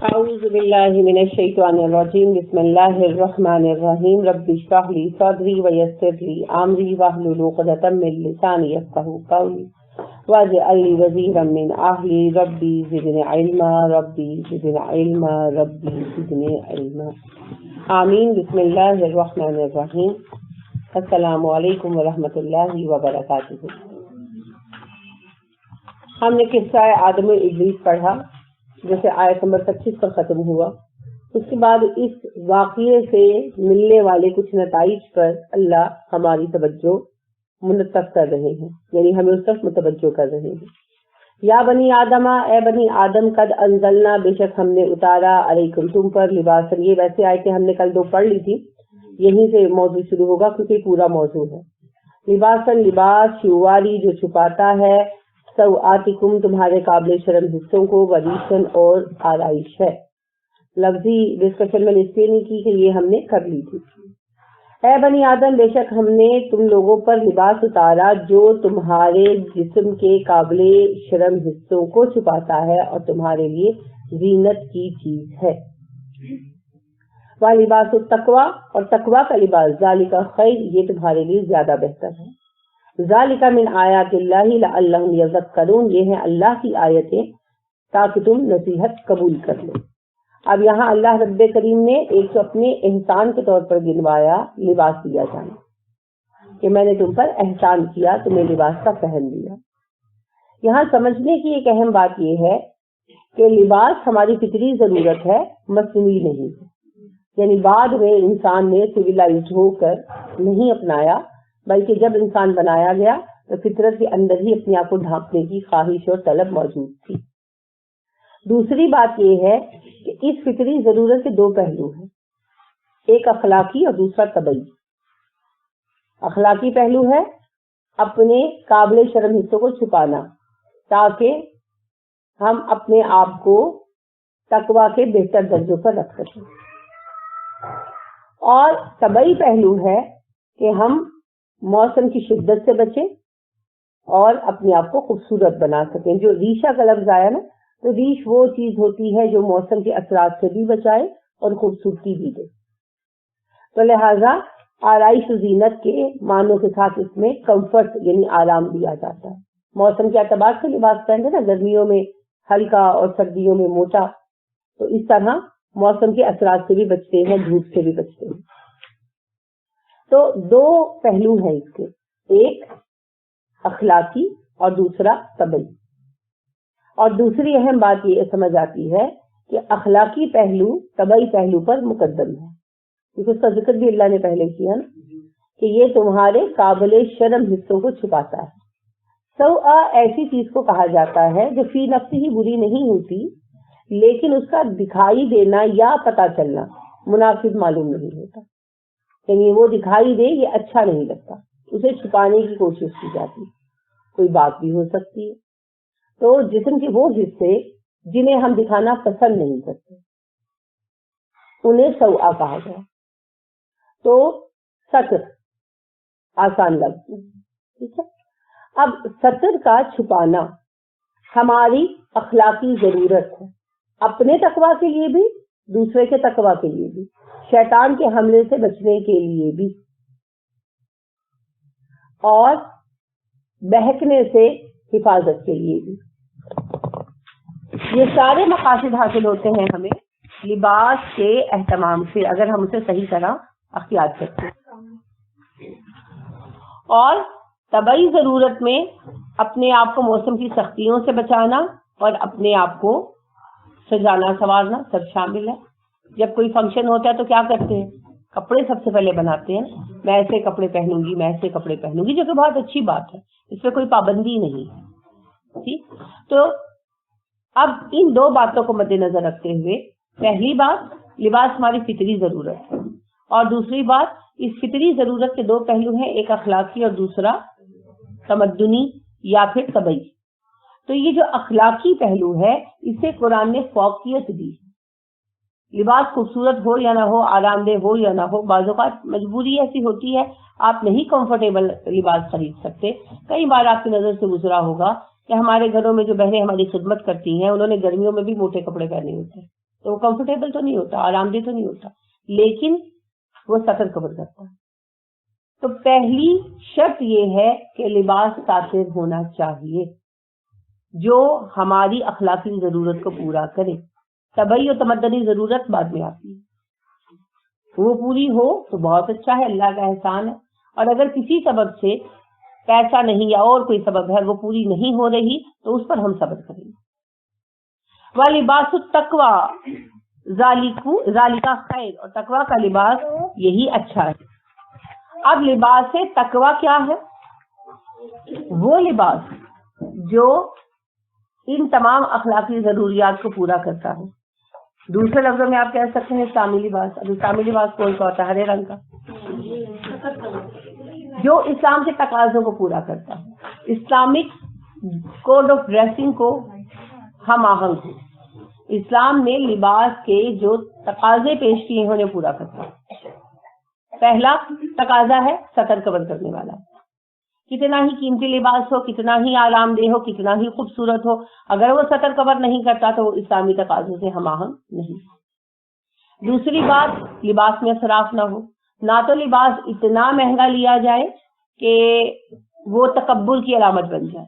أعوذ بالله من الشيطان الرجيم بسم الله الرحمن الرحيم رب اشرح لي صدري ويسر لي أمري واحلل عقدة من لساني يفقهوا قولي واجعل لي وزيرا من أهلي ربي زدني علما ربي زدني علما ربي زدني علما آمین. بسم اللہ الرحمن الرحیم. السلام علیکم ورحمۃ اللہ وبرکاتہ. ہم نے قصہ آدم و ابلیس پڑھا جیسے آیت نمبر 25 پر ختم ہوا. اس کے بعد اس واقعے سے ملنے والے کچھ نتائج پر اللہ ہماری توجہ منتقل کر رہے ہیں، یعنی ہمیں اس طرف متوجہ کر رہے ہیں. یا بنی آدم، اے بنی آدم، قد انزلنا، بے شک ہم نے اتارا، علیکم تم پر، لباسن. یہ ویسے آئے کہ ہم نے کل 2 پڑھ لی تھی، یہیں سے موضوع شروع ہوگا کیونکہ پورا موضوع ہے. لباسن لباس، یواری جو چھپاتا ہے، سوآتکم تمہارے قابل شرم حصوں کو، وریشن اور آرائش ہے. لفظی ڈسکشن میں نے اس لیے نہیں کی کہ یہ ہم نے کر لی تھی. اے بنی آدم، بے شک ہم نے تم لوگوں پر لباس اتارا جو تمہارے جسم کے قابل شرم حصوں کو چھپاتا ہے اور تمہارے لیے زینت کی چیز ہے. وَلِبَاسُ التَّقْوَىٰ، اور تقویٰ کا لباس، ذَلِکَ خیر، یہ تمہارے لیے زیادہ بہتر ہے. ذَلِکَ مِنْ آیَاتِ اللَّهِ لَعَلَّهُمْ يَذَّکَّرُونَ، یہ ہیں اللہ کی آیتیں تاکہ تم نصیحت قبول کر لو. اب یہاں اللہ رب کریم نے ایک تو اپنے احسان کے طور پر گنوایا لباس دیا جانا کہ میں نے تم پر احسان کیا، تمہیں لباس کا پہن دیا. یہاں سمجھنے کی ایک اہم بات یہ ہے کہ لباس ہماری فطری ضرورت ہے، مصنوعی نہیں ہے. یعنی بعد میں انسان نے سویلائزڈ ہو کر نہیں اپنایا، بلکہ جب انسان بنایا گیا تو فطرت کے اندر ہی اپنے آپ کو ڈھانپنے کی خواہش اور طلب موجود تھی. دوسری بات یہ ہے کہ اس فطری ضرورت کے 2 پہلو ہیں، ایک اخلاقی اور دوسرا طبعی. اخلاقی پہلو ہے اپنے قابل شرم حصوں کو چھپانا تاکہ ہم اپنے آپ کو تقویٰ کے بہتر درجوں پر رکھ سکیں، اور طبعی پہلو ہے کہ ہم موسم کی شدت سے بچیں اور اپنے آپ کو خوبصورت بنا سکیں. جو ریشہ کا لفظ آیا نا، تو ریش وہ چیز ہوتی ہے جو موسم کے اثرات سے بھی بچائے اور خوبصورتی بھی دے. تو لہذا آرائش و زینت کے معنوں کے ساتھ اس میں کمفرٹ یعنی آرام دیا جاتا ہے. موسم کے اعتبار سے لباس پہنتے نا، گرمیوں میں ہلکا اور سردیوں میں موٹا، تو اس طرح موسم کے اثرات سے بھی بچتے ہیں، دھوپ سے بھی بچتے ہیں. تو 2 پہلو ہیں اس کے، ایک اخلاقی اور دوسرا طبعی. اور دوسری اہم بات یہ سمجھ آتی ہے کہ اخلاقی پہلو طبعی پہلو پر مقدم ہے، کیونکہ اس کا ذکر بھی اللہ نے پہلے کیا نا کہ یہ تمہارے قابل شرم حصوں کو چھپاتا ہے. سوآ ایسی چیز کو کہا جاتا ہے جو فی نفس ہی بری نہیں ہوتی، لیکن اس کا دکھائی دینا یا پتہ چلنا مناسب معلوم نہیں ہوتا. یعنی وہ دکھائی دے یہ اچھا نہیں لگتا، اسے چھپانے کی کوشش کی جاتی. کوئی بات بھی ہو سکتی ہے. تو جسم کے وہ حصے جنہیں ہم دکھانا پسند نہیں کرتے انہیں سوآ کہا گیا. تو ستر آسان لفظ، ٹھیک ہے. اب ستر کا چھپانا ہماری اخلاقی ضرورت ہے، اپنے تقویٰ کے لیے بھی، دوسرے کے تقویٰ کے لیے بھی، شیطان کے حملے سے بچنے کے لیے بھی، اور بہکنے سے حفاظت کے لیے بھی. یہ سارے مقاصد حاصل ہوتے ہیں ہمیں لباس کے اہتمام سے، اگر ہم اسے صحیح طرح اختیار کرتے ہیں. اور طبعی ضرورت میں اپنے آپ کو موسم کی سختیوں سے بچانا اور اپنے آپ کو سجانا سنوارنا سب شامل ہے. جب کوئی فنکشن ہوتا ہے تو کیا کرتے ہیں؟ کپڑے سب سے پہلے بناتے ہیں، میں ایسے کپڑے پہنوں گی، میں ایسے کپڑے پہنوں گی، جو کہ بہت اچھی بات ہے، اس پہ کوئی پابندی نہیں ہے. ٹھیک. تو اب ان 2 باتوں کو مد نظر رکھتے ہوئے، پہلی بات لباس ہماری فطری ضرورت ہے، اور دوسری بات اس فطری ضرورت کے 2 پہلو ہیں، ایک اخلاقی اور دوسرا تمدنی یا پھر طبعی. تو یہ جو اخلاقی پہلو ہے اسے قرآن نے فوقیت دی. لباس خوبصورت ہو یا نہ ہو، آرام دہ ہو یا نہ ہو، بعض اوقات مجبوری ایسی ہوتی ہے آپ نہیں کمفرٹیبل لباس خرید سکتے. کئی بار آپ کی نظر سے گزرا ہوگا کہ ہمارے گھروں میں جو بہنیں ہماری خدمت کرتی ہیں انہوں نے گرمیوں میں بھی موٹے کپڑے پہنے ہوتے ہیں، تو وہ کمفرٹیبل تو نہیں ہوتا, آرام دہ تو نہیں ہوتا, لیکن وہ سطر کور کرتا ہے. تو پہلی شرط یہ ہے کہ لباس ساتر ہونا چاہیے جو ہماری اخلاقی ضرورت کو پورا کرے. طبعی اور تمدنی ضرورت بعد میں آتی ہے, وہ پوری ہو تو بہت اچھا ہے, اللہ کا احسان ہے. اور اگر کسی سبب سے پیسہ نہیں یا اور کوئی سبب ہے وہ پوری نہیں ہو رہی تو اس پر ہم صبر کریں گے. وَلِبَاسُ التَّقْوَىٰ ذَلِکَ خیر, اور تقویٰ کا لباس یہی اچھا ہے. اب لباس تقویٰ کیا ہے؟ وہ لباس جو ان تمام اخلاقی ضروریات کو پورا کرتا ہے. دوسرے لفظوں میں آپ کہہ سکتے ہیں اسلامی لباس. اب اسلامی لباس کون سا ہوتا ہے؟ ہرے رنگ کا, جو اسلام کے تقاضوں کو پورا کرتا ہے, اسلامک کوڈ آف ڈریسنگ کو ہم آہنگ ہو. اسلام نے لباس کے جو تقاضے پیش کیے ہیں انہیں پورا کرتا ہے. پہلا تقاضا ہے سطر کور کرنے والا. کتنا ہی قیمتی لباس ہو, کتنا ہی آرام دہ ہو, کتنا ہی خوبصورت ہو, اگر وہ سطر کور نہیں کرتا تو وہ اسلامی تقاضوں سے ہم آہنگ نہیں. دوسری بات, لباس میں اسراف نہ ہو. نہ تو لباس اتنا مہنگا لیا جائے کہ وہ تکبر کی علامت بن جائے,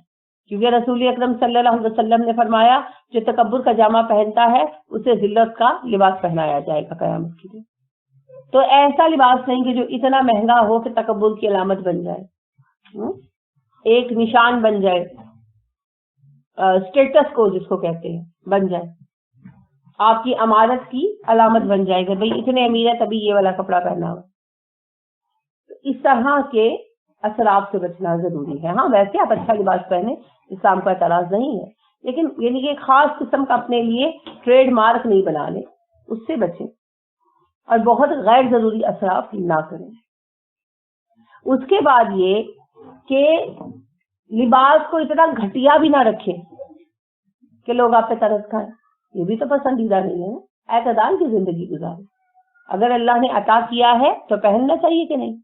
کیونکہ رسول اکرم صلی اللہ علیہ وسلم نے فرمایا جو تکبر کا جامہ پہنتا ہے اسے ذلت کا لباس پہنایا جائے گا قیامت کے دن. تو ایسا لباس نہیں کہ جو اتنا مہنگا ہو کہ تکبر کی علامت بن جائے, ایک نشان بن جائے, اسٹیٹس کو جس کو کہتے ہیں بن جائے, آپ کی امارت کی علامت بن جائے گا, بھئی اتنے امیر ہے تبھی یہ والا کپڑا پہنا ہوا. اس طرح کے اثرات سے بچنا ضروری ہے. ہاں ویسے آپ اچھا لباس پہنے, اسلام کا اعتراض نہیں ہے, لیکن یعنی کہ خاص قسم کا اپنے لیے ٹریڈ مارک نہیں بنا لیں, اس سے بچیں اور بہت غیر ضروری اثرات نہ کریں. اس کے بعد یہ کہ لباس کو اتنا گھٹیا بھی نہ رکھیں کہ لوگ آپ پہ ترس کھائیں, یہ بھی تو پسندیدہ نہیں ہے. اعتدال کی زندگی گزاریں. اگر اللہ نے عطا کیا ہے تو پہننا چاہیے کہ نہیں؟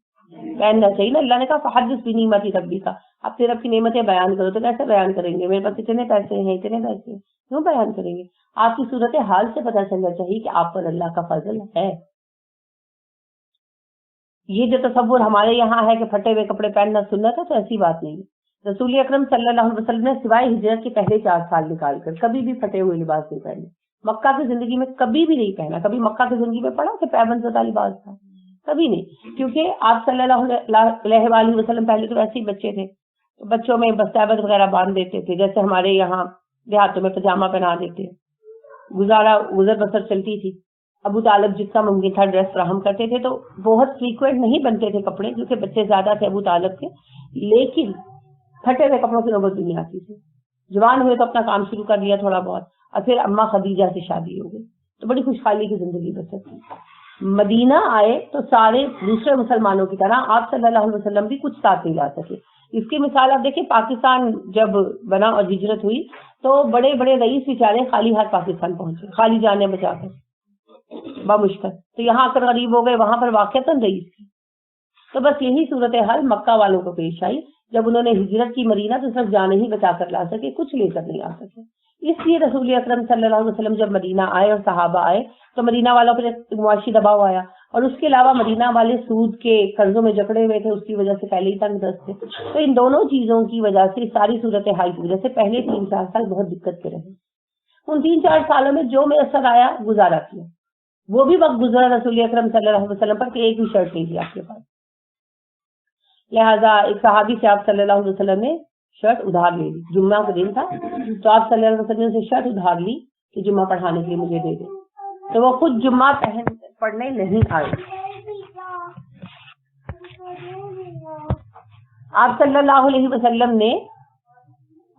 پہننا چاہیے نا. اللہ نے کہا فحدث بنعمت ربک, آپ پھر اپنی نعمتیں بیان کرو. تو کیسے بیان کریں گے؟ میرے پاس اتنے پیسے ہیں, اتنے پیسے ہیں, کیوں بیان کریں گے؟ آپ کی صورت حال سے پتہ چلنا چاہیے کہ آپ پر اللہ کا فضل ہے. یہ جو تصور ہمارے یہاں ہے کہ پھٹے ہوئے کپڑے پہننا سنت ہے, تو ایسی بات نہیں ہے. رسول اکرم صلی اللہ علیہ وسلم نے سوائے ہجرت کے پہلے 4 سال نکال کر کبھی بھی پھٹے ہوئے لباس نہیں پہنے. مکہ کی زندگی میں کبھی بھی نہیں پہنا. کبھی مکہ کی زندگی میں پڑا کہ پیبند زدہ لباس تھا؟ کبھی نہیں, کیونکہ آپ صلی اللہ علیہ وآلہ وسلم پہلے تو ویسے ہی بچے تھے, تو بچوں میں بس پیبند وغیرہ باندھ دیتے تھے, جیسے ہمارے یہاں دیہاتوں میں پجامہ پہنا دیتے, گزر بسر چلتی تھی. ابو طالب جتنا ممکن تھا ڈریس فراہم کرتے تھے, تو بہت فریکوینٹ نہیں بنتے تھے کپڑے کیونکہ بچے زیادہ تھے ابو طالب کے, لیکن پھٹے ہوئے کپڑوں کی نوبت بھی نہیں آتی تھی. جوان ہوئے تو اپنا کام شروع کر لیا تھوڑا بہت, اور پھر اماں خدیجہ سے شادی ہو گئی, تو بڑی خوشحالی کی زندگی بسر تھی. مدینہ آئے تو سارے دوسرے مسلمانوں کی طرح آپ صلی اللہ علیہ وسلم بھی کچھ ساتھ نہیں لا سکے. اس کی مثال آپ دیکھیں, پاکستان جب بنا اور ہجرت ہوئی تو بڑے بڑے رئیس بیچارے خالی ہاتھ پاکستان پہنچے, خالی جانے بچا کر بمشکل. تو یہاں آ کر غریب ہو گئے, وہاں پر واقعتاً رئیس تھی. تو بس یہی صورتحال مکہ والوں کو پیش آئی جب انہوں نے ہجرت کی مدینہ تو صرف جان ہی بچا کر لا سکے, کچھ لے کر نہیں آ سکے. اس لیے رسول اکرم صلی اللہ علیہ وسلم جب مدینہ آئے اور صحابہ آئے تو مدینہ والوں پر ایک معاشی دباؤ آیا, اور اس کے علاوہ مدینہ والے سود کے قرضوں میں جکڑے ہوئے تھے, اس کی وجہ سے پہلے ہی تنگ دست تھے. تو ان دونوں چیزوں کی وجہ سے, ساری صورتحال کی وجہ سے پہلے 3-4 سال بہت دقت کے رہے. ان 3-4 سالوں میں جو میسر آیا گزارا کیا. وہ بھی وقت گزرا رسول اکرم صلی اللہ علیہ وسلم پر کہ ایک بھی شرٹ نہیں تھی آپ کے پاس. لہٰذا ایک صحابی سے آپ صلی اللہ علیہ وسلم نے شرٹ ادھار لے لی. جمعہ کا دن تھا تو آپ صلی اللہ علیہ وسلم سے شرٹ ادھار لی کہ جمعہ پڑھانے کے لیے مجھے دے دے. تو وہ خود جمعہ پڑھنے نہیں آئے. آپ صلی اللہ علیہ وسلم نے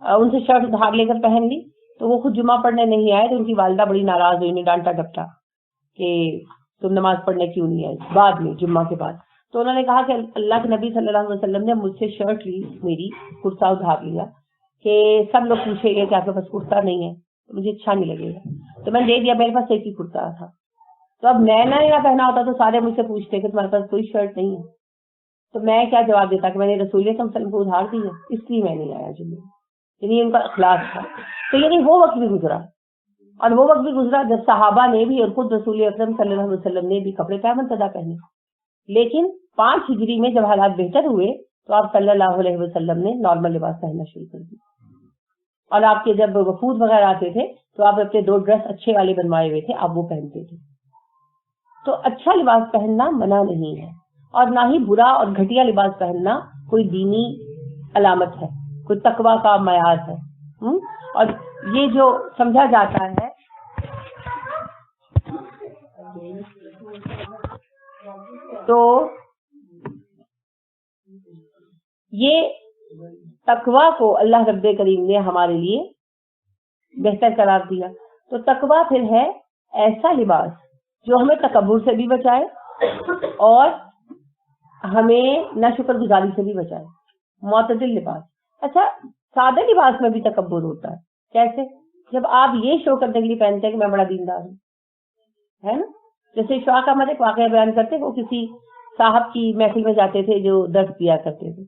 ان سے شرٹ ادھار لے کر پہن لی, تو وہ خود جمعہ پڑھنے نہیں آئے. تو ان کی والدہ بڑی ناراض ہوئی, انہیں ڈانٹا ڈپٹا کہ تم نماز پڑھنے کیوں نہیں آئی بعد میں جمعہ کے بعد. تو انہوں نے کہا کہ اللہ کے نبی صلی اللہ علیہ وسلم نے مجھ سے شرٹ لی, میری کرتا ادھار لیا کہ سب لوگ پوچھیں گے کہ آپ کے پاس کرتا نہیں ہے, تو مجھے اچھا نہیں لگے گا, تو میں نے دے دیا. میرے پاس ایک ہی کرتا تھا, تو اب میں نہ پہنا ہوتا تو سارے مجھ سے پوچھتے کہ تمہارے پاس کوئی شرٹ نہیں ہے. تو میں کیا جواب دیتا کہ میں نے رسول اللہ صلی اللہ علیہ وسلم کو ادھار دی ہے, اس لیے میں نہیں آیا جمعہ. یعنی ان کا اخلاق تھا. تو یعنی وہ وقت بھی گزرا اور وہ وقت بھی گزرا جب صحابہ نے بھی اور خود رسول اکرم صلی اللہ علیہ وسلم نے بھی کپڑے پیمن قضا پہنے. لیکن 5 ہجری میں جب حالات بہتر ہوئے تو آپ صلی اللہ علیہ وسلم نے نارمل لباس پہننا شروع کر دیا. اور آپ کے جب وفود وغیرہ آتے تھے تو آپ اپنے 2 ڈریس اچھے والے بنوائے ہوئے تھے، آپ وہ پہنتے تھے. تو اچھا لباس پہننا منع نہیں ہے، اور نہ ہی برا اور گھٹیا لباس پہننا کوئی دینی علامت ہے، کوئی تقوی کا معیار ہے. اور یہ جو سمجھا جاتا ہے تو یہ تقوی کو اللہ رب کریم نے ہمارے لیے بہتر قرار دیا. تو تقوی پھر ہے ایسا لباس جو ہمیں تکبر سے بھی بچائے اور ہمیں ناشکر گزاری سے بھی بچائے. معتدل لباس. اچھا سادہ لباس میں بھی تکبر ہوتا ہے. کیسے؟ جب آپ یہ شو کرنے کے لیے پہنتے ہیں کہ میں بڑا دیندار ہوں، ہے نا. جیسے شاہ احمد ایک واقعہ بیان کرتے، وہ کسی صاحب کی محفل میں جاتے تھے جو درس دیا کرتے تھے،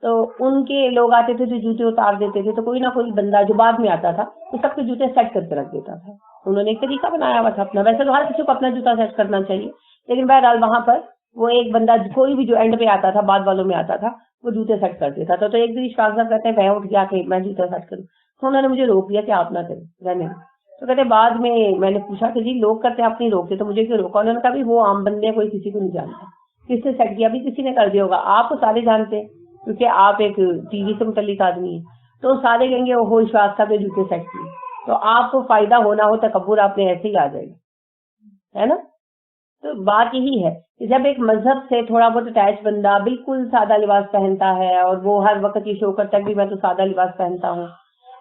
تو ان کے لوگ آتے تھے جو جوتے اتار دیتے تھے، تو کوئی نہ کوئی بندہ جو بعد میں آتا تھا وہ سب کے جوتے سیٹ کر کے رکھ دیتا تھا. انہوں نے ایک طریقہ بنایا ہوا تھا اپنا. ویسے تو ہر کسی کو اپنا جوتا سیٹ کرنا چاہیے، لیکن بہرحال وہاں پر وہ ایک بندہ کوئی بھی جو اینڈ پہ آتا تھا، بعد والوں میں آتا تھا، وہ جوتے سیٹ کر دیتا تھا. تو ایک دن شاہ صاحب کہتے ہیں میں اٹھ گیا کہ میں جوتا سیٹ کروں. تو انہوں نے مجھے روک لیا کہ آپ نہ کریں، رہنے دیں. تو کہتے بعد میں نے پوچھا کہ جی لوگ کرتے ہیں آپ نہیں روکتے تو مجھے کیوں روکا؟ انہوں نے کہا وہ عام بندے کوئی کسی کو نہیں جانتا، کس نے سیٹ کیا بھی کسی نے کر دیا ہوگا. آپ کو سارے جانتے ہیں کیونکہ آپ ایک ٹی وی سے متعلق آدمی ہیں، تو سارے کہیں گے وہ شاہ صاحب نے جوتے سیٹ کیے. تو آپ کو فائدہ ہونا ہو تکبر آپ نے ایسے ہی آ جائے گا، ہے نا. تو بات یہی ہے کہ جب ایک مذہب سے تھوڑا بہت اٹیچ بندہ بالکل سادہ لباس پہنتا ہے اور وہ ہر وقت یہ شو کرتا ہے کہ میں تو سادہ لباس پہنتا ہوں،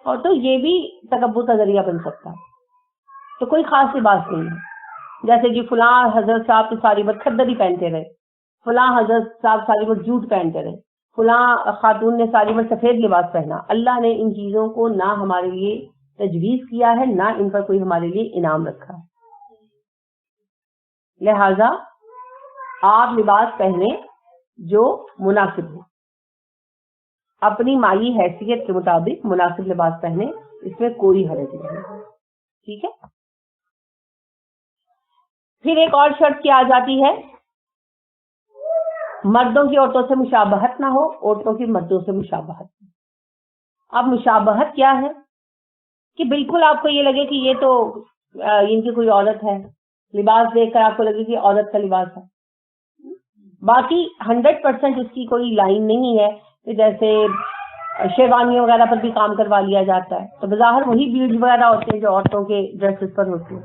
اور تو یہ بھی تکبر کا ذریعہ بن سکتا ہے. تو کوئی خاص لباس نہیں ہے. جیسے کہ فلاں حضرت صاحب تو ساری وقت کھدر ہی پہنتے رہے، فلاں حضرت صاحب ساری وقت جوٹ پہنتے رہے، فلاں خاتون نے ساری وقت سفید لباس پہنا. اللہ نے ان چیزوں کو نہ ہمارے لیے تجویز کیا ہے، نہ ان پر کوئی ہمارے لیے انعام رکھا ہے. لہذا آپ لباس پہنے جو مناسب ہو، اپنی مالی حیثیت کے مطابق مناسب لباس پہنے، اس میں کوئی حرج نہیں ہے. ٹھیک ہے. پھر ایک اور شرط کیا آ جاتی ہے، مردوں کی عورتوں سے مشابہت نہ ہو، عورتوں کی مردوں سے مشابہت. اب مشابہت کیا ہے کہ بالکل آپ کو یہ لگے کہ یہ تو ان کی کوئی عورت ہے، لباس دیکھ کر آپ کو لگے کہ عورت کا لباس ہے. باقی 100% اس کی کوئی لائن نہیں ہے کہ جیسے شیروانی وغیرہ پر بھی کام کروا لیا جاتا ہے تو بظاہر وہی بیڈز وغیرہ ہوتے ہیں جو عورتوں کے ڈریسز پر ہوتے ہیں.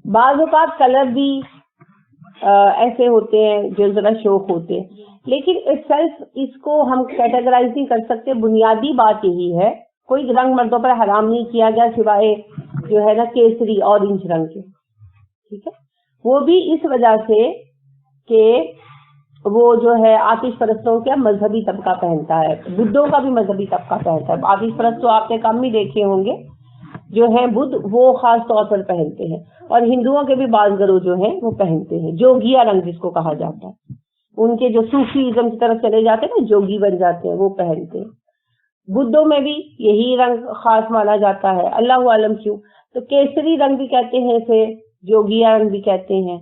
بعض اوقات کلر بھی ایسے ہوتے ہیں جو ذرا شوق ہوتے ہیں، لیکن اس کو ہم کیٹیگرائز نہیں کر سکتے. بنیادی بات یہی ہے کوئی رنگ مردوں پر حرام نہیں کیا گیا سوائے جو ہے نا کیسری اورنج رنگ کے. ٹھیک ہے. وہ بھی اس وجہ سے کہ وہ جو ہے آتش پرستوں کا مذہبی طبقہ پہنتا ہے، بدھوں کا بھی مذہبی طبقہ پہنتا ہے. آتش پرست تو آپ نے کم ہی دیکھے ہوں گے، جو ہیں بدھ وہ خاص طور پر پہنتے ہیں، اور ہندوؤں کے بھی بعض گروہ جو ہیں وہ پہنتے ہیں. جوگیا رنگ جس کو کہا جاتا ہے، ان کے جو صوفیزم کی طرف چلے جاتے ہیں نا، جوگی بن جاتے ہیں، وہ پہنتے ہیں. بدھوں میں بھی یہی رنگ خاص مانا جاتا ہے، اللہ عالم کیوں. تو کیسری رنگ بھی کہتے ہیں اسے، جوگیا رنگ بھی کہتے ہیں.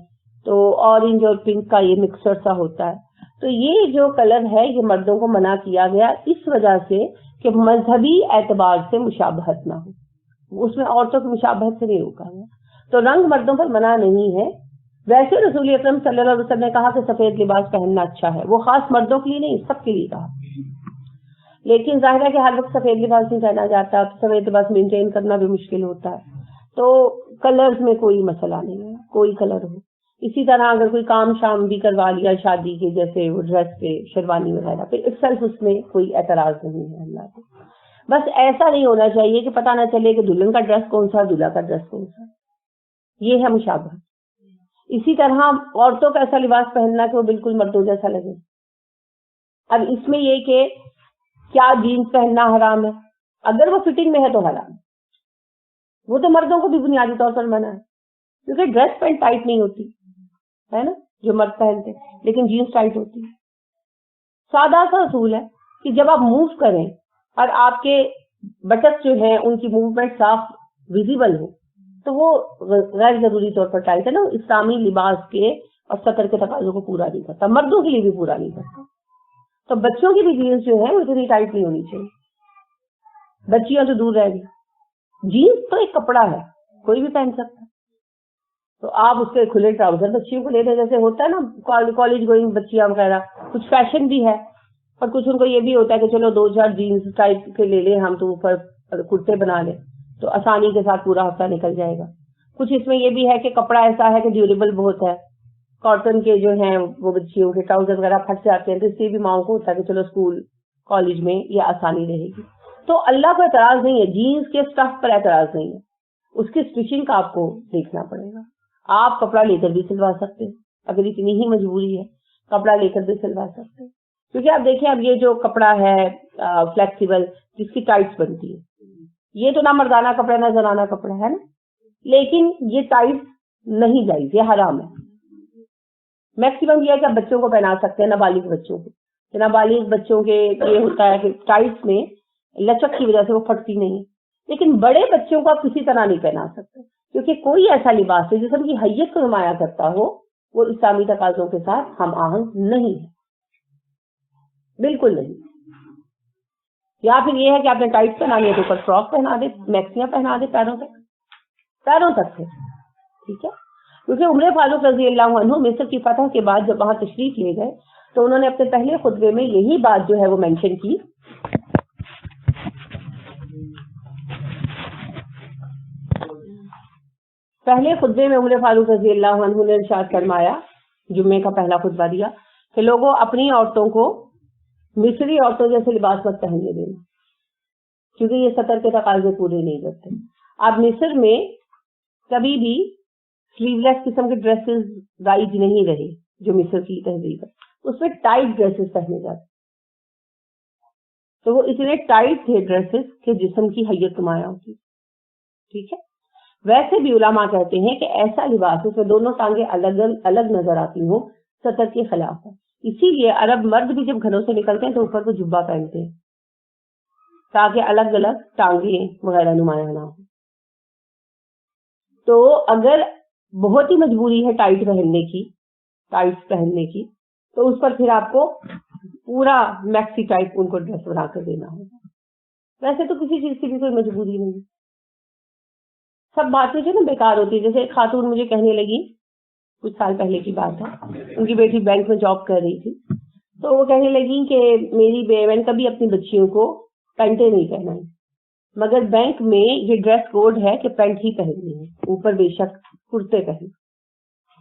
تو اورنج اور پنک کا یہ مکسچر سا ہوتا ہے. تو یہ جو کلر ہے یہ مردوں کو منع کیا گیا اس وجہ سے کہ مذہبی اعتبار سے مشابہت نہ ہو، اس میں عورتوں کی مشابہت سے نہیں روکا گیا. تو رنگ مردوں پر منع نہیں ہے. ویسے رسول اکرم صلی اللہ علیہ وسلم نے کہا کہ سفید لباس پہننا اچھا ہے، وہ خاص مردوں کے لیے نہیں، سب کے لیے کہا. لیکن ظاہر ہے کہ ہر وقت سفید لباس نہیں پہنا جاتا، سفید لباس مینٹین کرنا بھی مشکل ہوتا ہے. تو کلرز میں کوئی مسئلہ نہیں ہے، کوئی کلر ہو. اسی طرح اگر کوئی کام شام بھی کروا لیا شادی کے، جیسے وہ ڈریس پہ شیروانی وغیرہ پہ، اٹسیلف اس میں کوئی اعتراض نہیں ہے اللہ کو. بس ایسا نہیں ہونا چاہیے کہ پتہ نہ چلے کہ دلہن کا ڈریس کون سا، دلہا کا ڈریس کون سا. یہ ہے مشابہت. اسی طرح عورتوں کا ایسا لباس پہننا کہ وہ بالکل مردوں جیسا لگے. اب اس میں یہ کہ کیا جینس پہننا حرام ہے؟ اگر وہ فٹنگ میں ہے تو حرام ہے. وہ تو مردوں کو بھی بنیادی طور پر منع ہے، کیونکہ ڈریس پینٹ ٹائٹ نہیں ہوتی ہے نا جو مرد پہنتے، لیکن جینس ٹائٹ ہوتی ہے. سادہ سا اصول ہے کہ جب آپ موو کریں اور آپ کے بٹس جو ہیں ان کی موومنٹ صاف ویزیبل ہو تو وہ غیر ضروری طور پر ٹائٹ ہے نا، اسلامی لباس کے اور سطر کے تقاضوں کو پورا نہیں کرتا، مردوں کے لیے بھی پورا نہیں کرتا. تو بچوں کی بھی جینس جو ہے وہ اتنی ٹائٹ نہیں ہونی چاہیے. بچیاں تو دور رہ گئی. جینس تو ایک کپڑا ہے، کوئی بھی پہن سکتا ہے. تو آپ اس کے کھلے ٹراؤزر بچیوں کو لے لیں، جیسے ہوتا ہے نا کالج گوئنگ بچیاں وغیرہ، کچھ فیشن بھی ہے اور کچھ ان کو یہ بھی ہوتا ہے کہ چلو 2-4 جینس ٹائپ کے لے لیں ہم تو اوپر کرتے بنا لیں تو آسانی کے ساتھ پورا ہفتہ نکل جائے گا. کچھ اس میں یہ بھی ہے کہ کپڑا ایسا ہے کہ ڈیوریبل بہت ہے. کاٹن کے جو ہیں وہ بچیوں کے ٹراؤزر وغیرہ پھٹ جاتے ہیں تو اس سے بھی ماؤں کو ہوتا ہے کہ چلو اسکول کالج میں یہ آسانی رہے گی. تو اللہ کو اعتراض نہیں ہے، جینس کے اسٹف پر اعتراض نہیں ہے، اس کی اسٹچنگ کا آپ کو دیکھنا پڑے گا. آپ کپڑا لے کر بھی سلوا سکتے ہیں اگر اتنی ہی مجبوری ہے، کپڑا لے کر بھی سلوا سکتے ہیں. کیونکہ آپ دیکھیں اب یہ جو کپڑا ہے فلیکسیبل جس کی ٹائٹس بنتی ہے، یہ تو نہ مردانہ کپڑا نہ زنانہ کپڑا ہے نا، لیکن یہ ٹائٹس نہیں جائز، یہ حرام ہے. میکسیمم یہ ہے کہ آپ بچوں کو پہنا سکتے ہیں، نابالغ بچوں کو. نابالغ بچوں کے یہ ہوتا ہے کہ ٹائٹس میں لچک کی وجہ سے وہ پھٹتی نہیں، لیکن بڑے بچوں کو آپ کسی طرح نہیں پہنا سکتے کیونکہ کوئی ایسا لباس ہے جسم کی حیت کو نمایاں کرتا ہو وہ اسلامی تقاضوں کے ساتھ ہم آہنگ نہیں ہے، بالکل نہیں. یا پھر یہ ہے کہ آپ نے ٹائٹ پہنانی ہے تو اوپر فراک پہنا دے، میکسیاں پہنا دے پیروں تک سے، ٹھیک ہے. کیونکہ عمر فاروق رضی اللہ عنہ مصر کی فتح کے بعد جب وہاں تشریف لے گئے تو انہوں نے اپنے پہلے خطبے میں یہی بات جو ہے وہ مینشن کی. پہلے خطبے میں عمر فاروق رضی اللہ عنہ نے ارشاد فرمایا، جمعے کا پہلا خطبہ دیا کہ لوگوں اپنی عورتوں کو مصری عورتوں جیسے لباس مت پہننے دینا کیونکہ یہ سطر کے تقاضے پورے نہیں کرتے. آپ مصر میں کبھی بھی سلیو لیس قسم کے ڈریسز رائج نہیں رہے جو مصر کی تہذیب ہے، اس میں ٹائٹ ڈریسز پہنے جاتے. تو وہ اتنے ٹائٹ تھے ڈریسز کہ جسم کی حیت نمایاں ہوتی، ٹھیک ہے. ویسے بھی علماء کہتے ہیں کہ ایسا لباس اس میں دونوں ٹانگیں الگ نظر آتی ہوں سطر کے خلاف ہے. اسی لیے عرب مرد بھی جب گھروں سے نکلتے ہیں تو اوپر کو جبہ پہنتے ہیں تاکہ الگ الگ ٹانگیں وغیرہ نمایاں نہ ہو. تو اگر بہت ہی مجبوری ہے ٹائٹس پہننے کی تو اس پر پھر آپ کو پورا میکسی ٹائپ ان کو ڈریس بنا کر دینا ہوگا. ویسے تو کسی چیز کی بھی کوئی مجبوری نہیں، سب باتیں جو نا بیکار ہوتی ہے. جیسے ایک خاتون مجھے کہنے لگی، کچھ سال پہلے کی بات ہے، ان کی بیٹی بینک میں جاب کر رہی تھی تو وہ کہنے لگی کہ میں نے کبھی اپنی بچیوں کو پینٹیں نہیں پہنائی مگر بینک میں یہ ڈریس کوڈ ہے کہ پینٹ ہی پہننی ہے، اوپر بے شک کرتے پہن.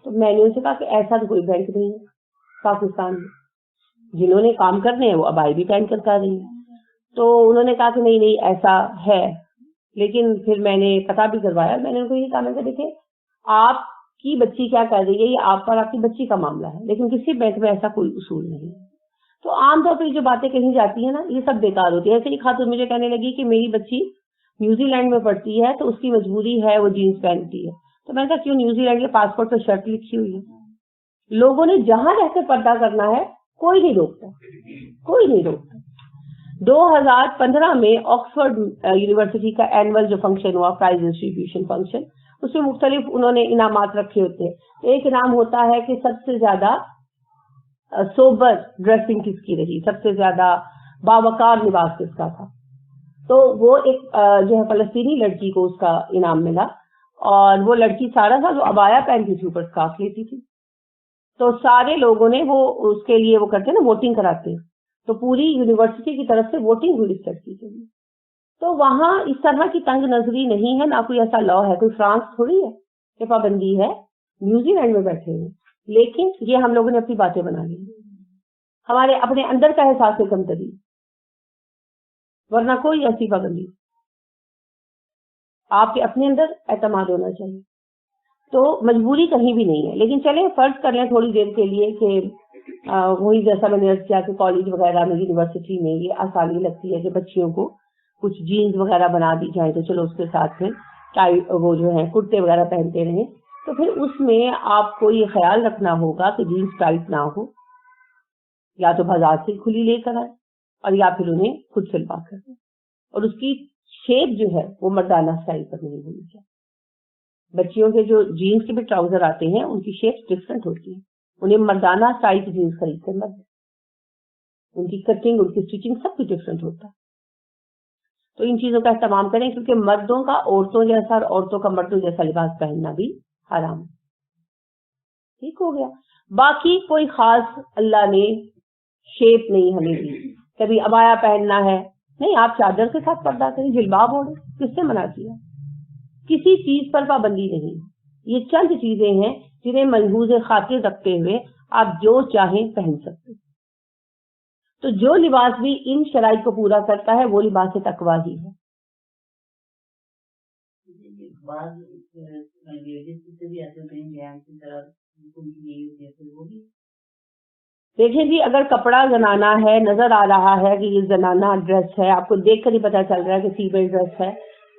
تو میں نے ان سے کہا کہ ایسا تو کوئی بینک نہیں ہے پاکستان میں، جنہوں نے کام کرنے ہیں وہ ابائی بھی پہن کر کر رہی ہیں. تو انہوں نے کہا کہ نہیں ایسا ہے. لیکن پھر میں نے پتہ بھی کروایا، میں نے ان کو یہ کہا کہ دیکھیں آپ کی بچی کیا کر رہی ہے یہ آپ اور آپ کی بچی کا معاملہ ہے، لیکن کسی بینک میں ایسا کوئی اصول نہیں ہے. تو عام طور پر جو باتیں کہی جاتی ہیں نا یہ سب بیکار ہوتی ہے. ایسے ہی خاتون مجھے کہنے لگی کہ میری بچی نیوزی لینڈ میں پڑھتی ہے تو اس کی مجبوری ہے وہ جینس پہنتی ہے. تو میں نے کہا کیوں، نیوزی لینڈ کے پاسپورٹ پہ شرٹ لکھی ہوئی ہے. لوگوں نے جہاں رہ کے پردہ کرنا ہے کوئی نہیں روکتا. 2015 میں آکسفورڈ یونیورسٹی کا اینول جو فنکشن ہوا پرائز ڈسٹریبیوشن فنکشن، اس میں مختلف انہوں نے انعامات رکھے ہوتے ہیں. ایک انعام ہوتا ہے کہ سب سے زیادہ سوبر ڈریسنگ کس کی رہی، سب سے زیادہ باوقار لباس کس کا تھا. تو وہ ایک جو ہے فلسطینی لڑکی کو اس کا انعام ملا اور وہ لڑکی سارا تھا جو عبایا پہنتی تھی اوپر اسکارف لیتی تھی. تو سارے لوگوں نے وہ اس کے لیے وہ کرتے نا ووٹنگ کراتے، تو پوری یونیورسٹی کی طرف سے ووٹنگ ہوئی اس لڑکی کے لیے. تو وہاں اس طرح کی تنگ نظری نہیں ہے، نہ کوئی ایسا لا ہے، کوئی فرانس تھوڑی ہے کہ پابندی ہے. نیوزی لینڈ میں بیٹھے ہیں لیکن یہ ہم لوگوں نے اپنی باتیں بنا لی، ہمارے اپنے اندر کا احساس سے کم تری، ورنہ کوئی ایسی پابندی. آپ کے اپنے اندر اعتماد ہونا چاہیے. تو مجبوری کہیں بھی نہیں ہے. لیکن چلیں فرض کر لیں تھوڑی دیر کے لیے کہ وہی جیسا میں نے عرض کیا کہ کالج وغیرہ میں یونیورسٹی میں یہ آسانی لگتی ہے کہ بچیوں کو کچھ جینز وغیرہ بنا دی جائیں تو چلو اس کے ساتھ میں وہ جو ہے کرتے وغیرہ پہنتے رہیں. تو پھر اس میں آپ کو یہ خیال رکھنا ہوگا کہ جینس ٹائٹ نہ ہو، یا تو بازار سے کھلی لے کر آئے اور یا پھر انہیں خود سلوا کر دیں. اور اس کی شیپ جو ہے وہ مردانہ اسٹائل پر نہیں ہونی چاہیے. بچیوں کے جو جینس کے بھی ٹراؤزر آتے ہیں ان کی شیپ ڈفرینٹ ہوتی ہے, انہیں مردانہ اسٹائل کی جینس خریدتے مرد, ان کی کٹنگ ان کی اسٹیچنگ سب کچھ ڈفرینٹ ہوتا ہے. تو ان چیزوں کا اہتمام کریں کیونکہ مردوں کا عورتوں جیسا اور عورتوں کا مردوں جیسا لباس پہننا بھی حرام ہے. ٹھیک ہو گیا. باقی کوئی خاص اللہ نے شیپ نہیں ہمیں دی, کبھی عبایا پہننا ہے نہیں, آپ چادر کے ساتھ پردہ کریں, جلباب اوڑھیں, کس سے منع کیا؟ کسی چیز پر پابندی نہیں. یہ چند چیزیں ہیں جنہیں ملحوظ خاطر رکھتے ہوئے آپ جو چاہیں پہن سکتے. تو جو لباس بھی ان شرائط کو پورا کرتا ہے وہ لباس تقویٰ ہی ہے. دیکھیں جی, اگر کپڑا زنانہ ہے, نظر آ رہا ہے کہ یہ زنانہ ڈریس ہے, آپ کو دیکھ کر ہی پتا چل رہا ہے کہ فیمیل ڈریس ہے,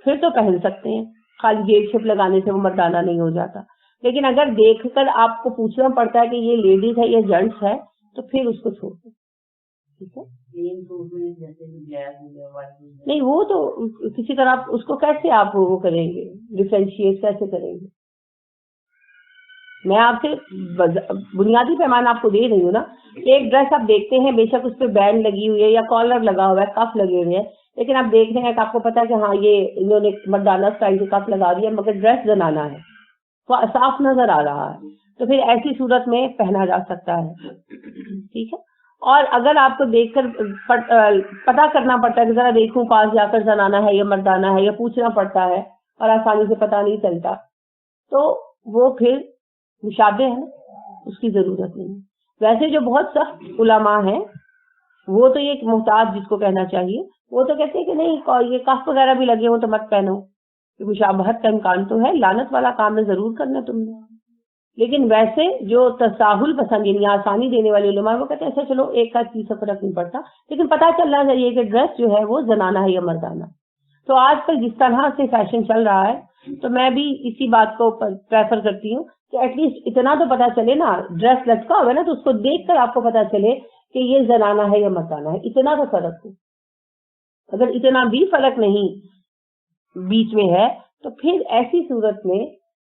پھر تو پہن سکتے ہیں. خالی گیٹ شپ لگانے سے وہ مردانہ نہیں ہو جاتا. لیکن اگر دیکھ کر آپ کو پوچھنا پڑتا ہے کہ یہ لیڈیز ہے یا جینٹس ہے تو پھر اس کو چھوڑ دیں. ٹھیک ہے, نہیں وہ تو کسی طرح اس کو کیسے آپ وہ کریں گے, ڈفرینشیٹ کیسے کریں گے؟ میں آپ سے بنیادی پیمانہ آپ کو دے رہی ہوں نا. ایک ڈریس آپ دیکھتے ہیں, بے شک اس پہ بینڈ لگی ہوئی ہے یا کالر لگا ہوا ہے, کف لگے ہوئے ہیں, لیکن آپ دیکھ رہے ہیں کہ آپ کو پتا ہے کہ ہاں یہ انہوں نے مردانہ اسٹائل سے کف لگا دیا, مگر ڈریس زنانہ ہے, صاف نظر آ رہا ہے, تو پھر ایسی صورت میں پہنا جا سکتا ہے. ٹھیک ہے. اور اگر آپ کو دیکھ کر پتا کرنا پڑتا ہے کہ ذرا دیکھوں پاس جا کر زنانہ ہے یا مردانہ ہے, یا پوچھنا پڑتا ہے اور آسانی سے پتا نہیں چلتا, تو وہ پھر مشابہ ہے, اس کی ضرورت نہیں. ویسے جو بہت سخت علماء ہیں وہ تو یہ محتاط جس کو کہنا چاہیے, وہ تو کہتے ہیں کہ نہیں یہ کف وغیرہ بھی لگے ہوں تو مت پہنو, مشابہت کا امکان تو ہے, لعنت والا کام ہے ضرور کرنا تم نے. لیکن ویسے جو تساہل پسند یعنی آسانی دینے والے علماء وہ کہتے ہیں ایسا چلو ایک آدھ چیز سے فرق نہیں پڑتا, لیکن پتہ چلنا چاہیے کہ ڈریس جو ہے وہ زنانہ ہے یا مردانہ. تو آج کل جس طرح سے فیشن چل رہا ہے تو میں بھی اسی بات کو پریفر کرتی ہوں کہ ایٹ لیسٹ اتنا تو پتا چلے نا, ڈریس لٹکا ہوا ہے نا تو اس کو دیکھ کر آپ کو پتا چلے کہ یہ زنانہ ہے یا مردانہ ہے, اتنا تو فرق ہو. اگر اتنا بھی فرق نہیں بیچ میں ہے تو پھر ایسی صورت میں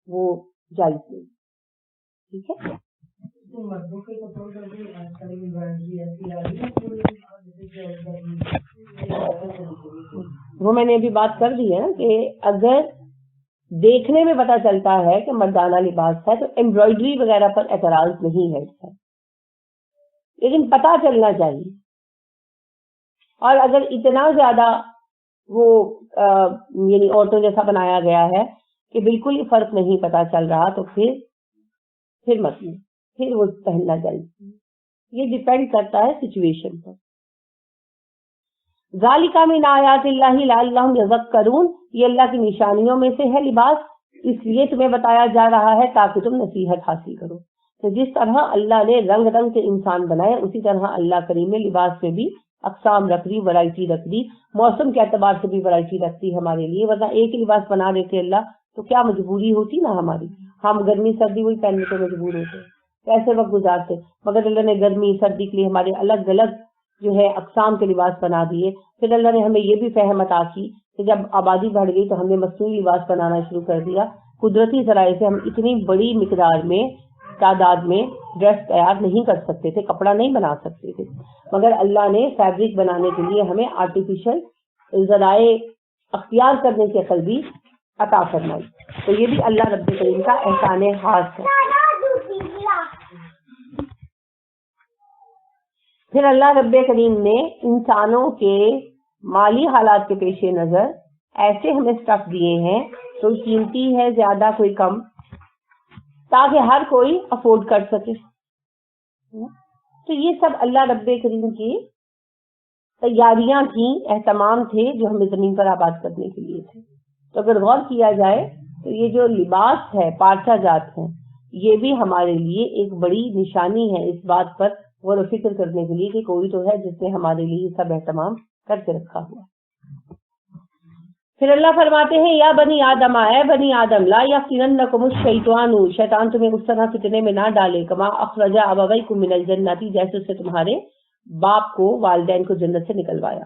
وہ جائز نہیں. ٹھیک ہے. وہ میں نے ابھی بات کر دی ہے کہ اگر دیکھنے میں پتا چلتا ہے کہ مردانہ لباس ہے تو ایمبرائڈری وغیرہ پر اعتراض نہیں ہے, لیکن پتا چلنا چاہیے. اور اگر اتنا زیادہ وہ یعنی عورتوں جیسا بنایا گیا ہے کہ بالکل ہی فرق نہیں پتا چل رہا تو پھر مسئلہ, پھر وہ پہننا چاہیے. یہ ڈیپینڈ کرتا ہے سچویشن پر. ذالک من آیات اللہ لعلہم یذکرون, یہ اللہ کی نشانیوں میں سے ہے لباس, اس لیے تمہیں بتایا جا رہا ہے تاکہ تم نصیحت حاصل کرو. تو جس طرح اللہ نے رنگ رنگ کے انسان بنائے اسی طرح اللہ کریم نے لباس میں بھی اقسام رکھ دی, ورائٹی رکھ دی, موسم کے اعتبار سے بھی ورائٹی رکھتی ہمارے لیے. ورنہ ایک ہی لباس بنا دیتے اللہ تو کیا مجبوری ہوتی نا ہماری, ہم گرمی سردی وہی پہننے کو مجبور ہوتے, کیسے وقت گزارتے. مگر اللہ نے گرمی سردی کے لیے ہمارے الگ الگ جو ہے اقسام کے لباس بنا دیے. پھر اللہ نے ہمیں یہ بھی فہم عطا کی کہ جب آبادی بڑھ گئی تو ہم نے مصنوعی لباس بنانا شروع کر دیا. قدرتی ذرائع سے ہم اتنی بڑی مقدار میں تعداد میں ڈریس تیار نہیں کر سکتے تھے, کپڑا نہیں بنا سکتے تھے, مگر اللہ نے فیبرک بنانے کے لیے ہمیں آرٹیفیشل ذرائع اختیار کرنے کی عقل بھی عطا فرمائی. تو یہ بھی اللہ رب العالمین کا احسان خاص ہے. پھر اللہ رب کریم نے انسانوں کے مالی حالات کے پیش نظر ایسے ہمیں اسٹف دیے ہیں, کوئی قیمتی ہے زیادہ کوئی کم, تاکہ ہر کوئی افورڈ کر سکے. تو یہ سب اللہ رب کریم کی تیاریاں تھیں, اہتمام تھے جو ہمیں زمین پر آباد کرنے کے لیے تھے. تو اگر غور کیا جائے تو یہ جو لباس ہے, پارچہ جات ہیں, یہ بھی ہمارے لیے ایک بڑی نشانی ہے اس بات پر غور و فکر کرنے کے لیے کہ کوئی تو ہے جس نے ہمارے لیے یہ سب اہتمام کر کے رکھا ہوا. پھر اللہ فرماتے ہیں یا بنی آدم, اے بنی آدم, لا یفتننکم الشیطان, شیطان تمہیں اس طرح فتنے میں نہ ڈالے, کما اخرج ابویکم من الجنۃ, جیسے اس سے تمہارے باپ کو والدین کو جنت سے نکلوایا.